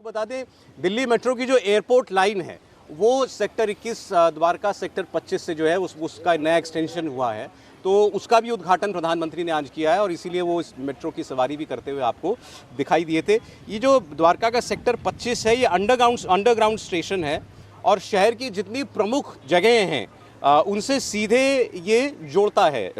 बता दें, दिल्ली मेट्रो की जो एयरपोर्ट लाइन है वो सेक्टर 21 द्वारका सेक्टर 25 से जो है उसका नया एक्सटेंशन हुआ है, तो उसका भी उद्घाटन प्रधानमंत्री ने आज किया है और इसीलिए वो इस मेट्रो की सवारी भी करते हुए आपको दिखाई दिए थे। ये जो द्वारका का सेक्टर 25 है ये अंडरग्राउंड स्टेशन है और शहर की जितनी प्रमुख जगहें हैं उनसे सीधे ये जोड़ता है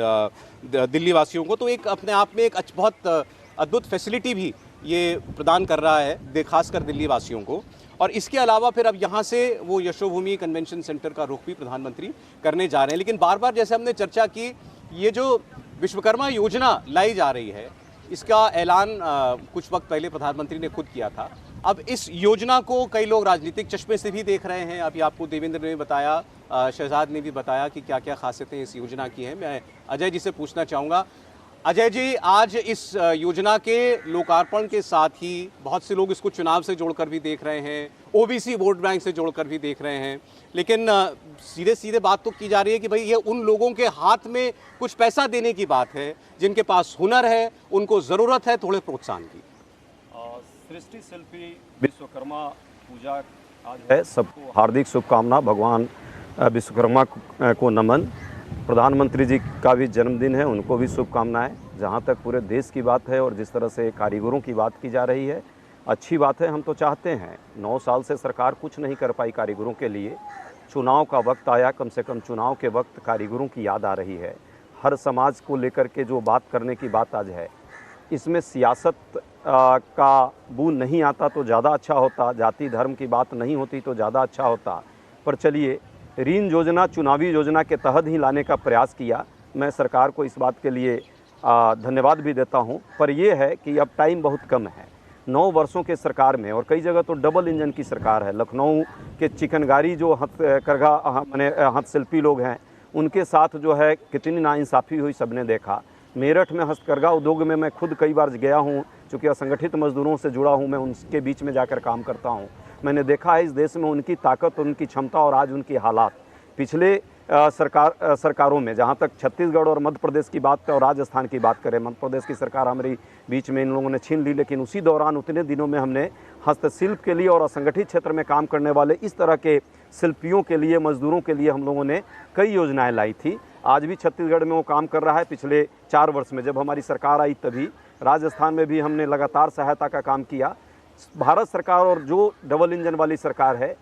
दिल्ली वासियों को। तो एक अपने आप में एक बहुत अद्भुत फैसिलिटी भी ये प्रदान कर रहा है खासकर दिल्ली वासियों को। और इसके अलावा फिर अब यहाँ से वो यशोभूमि कन्वेंशन सेंटर का रुख भी प्रधानमंत्री करने जा रहे हैं। लेकिन बार बार जैसे हमने चर्चा की, ये जो विश्वकर्मा योजना लाई जा रही है इसका ऐलान कुछ वक्त पहले प्रधानमंत्री ने खुद किया था। अब इस योजना को कई लोग राजनीतिक चश्मे से भी देख रहे हैं। अभी आपको देवेंद्र ने बताया, शहजाद ने भी बताया कि क्या क्या खासियतें इस योजना की हैं। मैं अजय जी से पूछना चाहूँगा, अजय जी, आज इस योजना के लोकार्पण के साथ ही बहुत से लोग इसको चुनाव से जोड़कर भी देख रहे हैं, ओबीसी वोट बैंक से जोड़कर भी देख रहे हैं, लेकिन सीधे सीधे बात तो की जा रही है कि भाई ये उन लोगों के हाथ में कुछ पैसा देने की बात है जिनके पास हुनर है, उनको ज़रूरत है थोड़े प्रोत्साहन की। सृष्टि शिल्पी विश्वकर्मा पूजा आज है, सबको हार्दिक शुभकामना, भगवान विश्वकर्मा को नमन। प्रधानमंत्री जी का भी जन्मदिन है, उनको भी शुभकामनाएं। जहां तक पूरे देश की बात है और जिस तरह से कारीगरों की बात की जा रही है, अच्छी बात है। हम तो चाहते हैं, 9 साल से सरकार कुछ नहीं कर पाई कारीगरों के लिए। चुनाव का वक्त आया, कम से कम चुनाव के वक्त कारीगरों की याद आ रही है। हर समाज को लेकर के जो बात करने की बात आज है, इसमें सियासत का बू नहीं आता तो ज़्यादा अच्छा होता, जाति धर्म की बात नहीं होती तो ज़्यादा अच्छा होता। पर चलिए, ऋण योजना चुनावी योजना के तहत ही लाने का प्रयास किया। मैं सरकार को इस बात के लिए धन्यवाद भी देता हूं। पर यह है कि अब टाइम बहुत कम है। 9 वर्षों के सरकार में, और कई जगह तो डबल इंजन की सरकार है। लखनऊ के चिकनकारी जो हस्तशिल्पी लोग हैं, उनके साथ जो है कितनी नाइंसाफ़ी हुई सबने देखा। मेरठ में हस्तकरघा उद्योग में मैं खुद कई बार गया हूँ, चूँकि असंगठित मजदूरों से जुड़ा हूँ, मैं उनके बीच में जाकर काम करता हूँ। मैंने देखा है इस देश में उनकी ताकत, उनकी क्षमता और आज उनकी हालात। पिछले सरकारों में, जहाँ तक छत्तीसगढ़ और मध्य प्रदेश की बात और राजस्थान की बात करें, मध्य प्रदेश की सरकार हमारी बीच में इन लोगों ने छीन ली, लेकिन उसी दौरान उतने दिनों में हमने हस्तशिल्प के लिए और असंगठित क्षेत्र में काम करने वाले इस तरह के शिल्पियों के लिए, मजदूरों के लिए हम लोगों ने कई योजनाएं लाई थी। आज भी छत्तीसगढ़ में वो काम कर रहा है। पिछले 4 वर्ष में जब हमारी सरकार आई तभी राजस्थान में भी हमने लगातार सहायता का काम किया। भारत सरकार और जो डबल इंजन वाली सरकार है,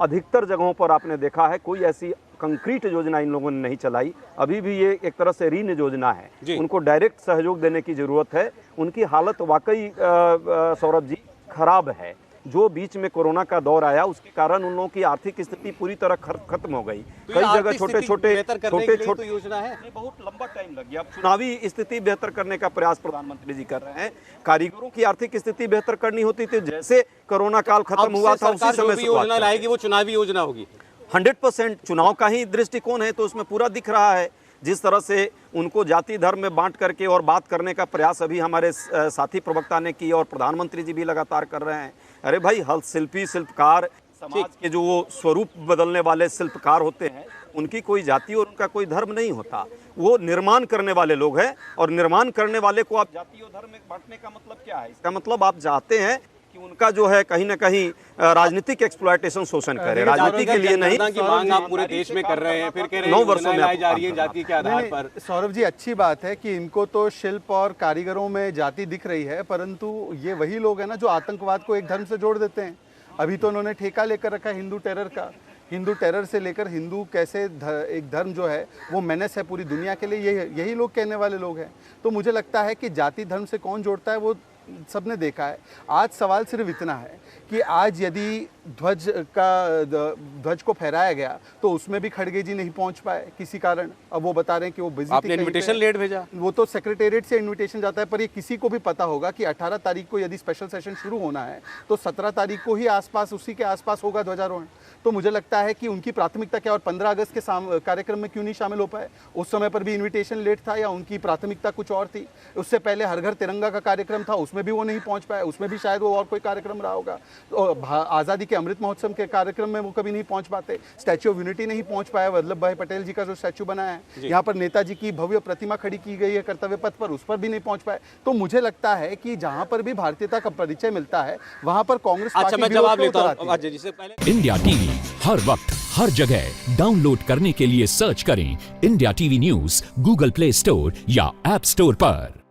अधिकतर जगहों पर आपने देखा है कोई ऐसी कंक्रीट योजना इन लोगों ने नहीं चलाई। अभी भी ये एक तरह से ऋण योजना है, उनको डायरेक्ट सहयोग देने की ज़रूरत है। उनकी हालत वाकई सौरभ जी खराब है। जो बीच में कोरोना का दौर आया उसके कारण उन लोगों की आर्थिक स्थिति पूरी तरह खत्म हो गई। कई जगह छोटे योजना है, बहुत लंबा टाइम लग गया। अब चुनावी स्थिति बेहतर करने का प्रयास प्रधानमंत्री जी कर रहे हैं। कारीगरों की आर्थिक स्थिति बेहतर करनी होती थी, जैसे कोरोना काल खत्म हुआ था उसी समय से योजना लाएगी, वो चुनावी योजना होगी। 100% चुनाव का ही दृष्टिकोण है, तो उसमें पूरा दिख रहा है। जिस तरह से उनको जाति धर्म में बांट करके और बात करने का प्रयास अभी हमारे साथी प्रवक्ता ने की और प्रधानमंत्री जी भी लगातार कर रहे हैं। अरे भाई, हस्तशिल्पी, शिल्पकार, समाज के जो वो स्वरूप बदलने वाले शिल्पकार होते हैं, उनकी कोई जाति और उनका कोई धर्म नहीं होता। वो निर्माण करने वाले लोग हैं, और निर्माण करने वाले को आप जाति और धर्म में बांटने का मतलब क्या है? इसका मतलब आप चाहते हैं कि उनका जो है कहीं ना कहीं राजनीतिक एक्सप्लॉयटेशन, शोषण करे, राजनीति के लिए नहीं। की मांग आप पूरे देश में कर रहे हैं, फिर कह रहे हैं 9 वर्षों में लाई जा रही है जाति के आधार पर। सौरभ जी, अच्छी बात है कि इनको तो शिल्प और कारीगरों में जाति दिख रही है, परंतु ये वही लोग हैं ना जो आतंकवाद को एक धर्म से जोड़ देते हैं। अभी तो उन्होंने ठेका लेकर रखा है हिंदू टेरर का। हिंदू टेरर से लेकर हिंदू कैसे एक धर्म जो है वो मेनेस है पूरी दुनिया के लिए, यही लोग कहने वाले लोग हैं। तो मुझे लगता है कि जाति धर्म से कौन जोड़ता है वो सबने देखा है। आज सवाल सिर्फ इतना है कि आज यदि ध्वज को फहराया गया तो उसमें भी खड़गे जी नहीं पहुंच पाए किसी कारण। अब वो बता रहे हैं कि वो बिजी थे, आपने इनविटेशन लेट भेजा। वो तो सेक्रेटेरिएट से इनविटेशन जाता है, पर ये किसी को भी पता होगा कि 18 तारीख को यदि स्पेशल सेशन शुरू होना है तो 17 तारीख को ही आसपास, उसी के आसपास होगा ध्वजारोहण। तो मुझे लगता है कि उनकी प्राथमिकता क्या, और 15 अगस्त के कार्यक्रम में क्यों नहीं शामिल हो पाए? उस समय पर भी इन्विटेशन लेट था, या उनकी प्राथमिकता कुछ और थी? उससे पहले हर घर तिरंगा का कार्यक्रम था, उसमें भी वो नहीं पहुंच पाए, उसमें भी शायद वो और कोई कार्यक्रम रहा होगा। तो आज़ादी के के अमृत महोत्सव के कार्यक्रम में वो कभी नहीं पहुंच पाते। स्टैच्यू ऑफ यूनिटी नहीं पहुंच पाया, वल्लभ भाई पटेल जी का जो स्टैच्यू बनाया है, यहाँ पर नेताजी की भव्य प्रतिमा खड़ी की गई है कर्तव्य पथ पर, उस पर भी नहीं पहुंच पाए। तो मुझे लगता है कि जहां पर भी भारतीयता का परिचय मिलता है वहां पर कांग्रेस अच्छा, पार्टी मैं विरोध जवाब पे लेता उतर हूँ आती है। अजय जी से पहले। इंडिया टीवी हर वक्त हर जगह डाउनलोड करने के लिए सर्च करें India TV news Google play store या ऐप स्टोर पर।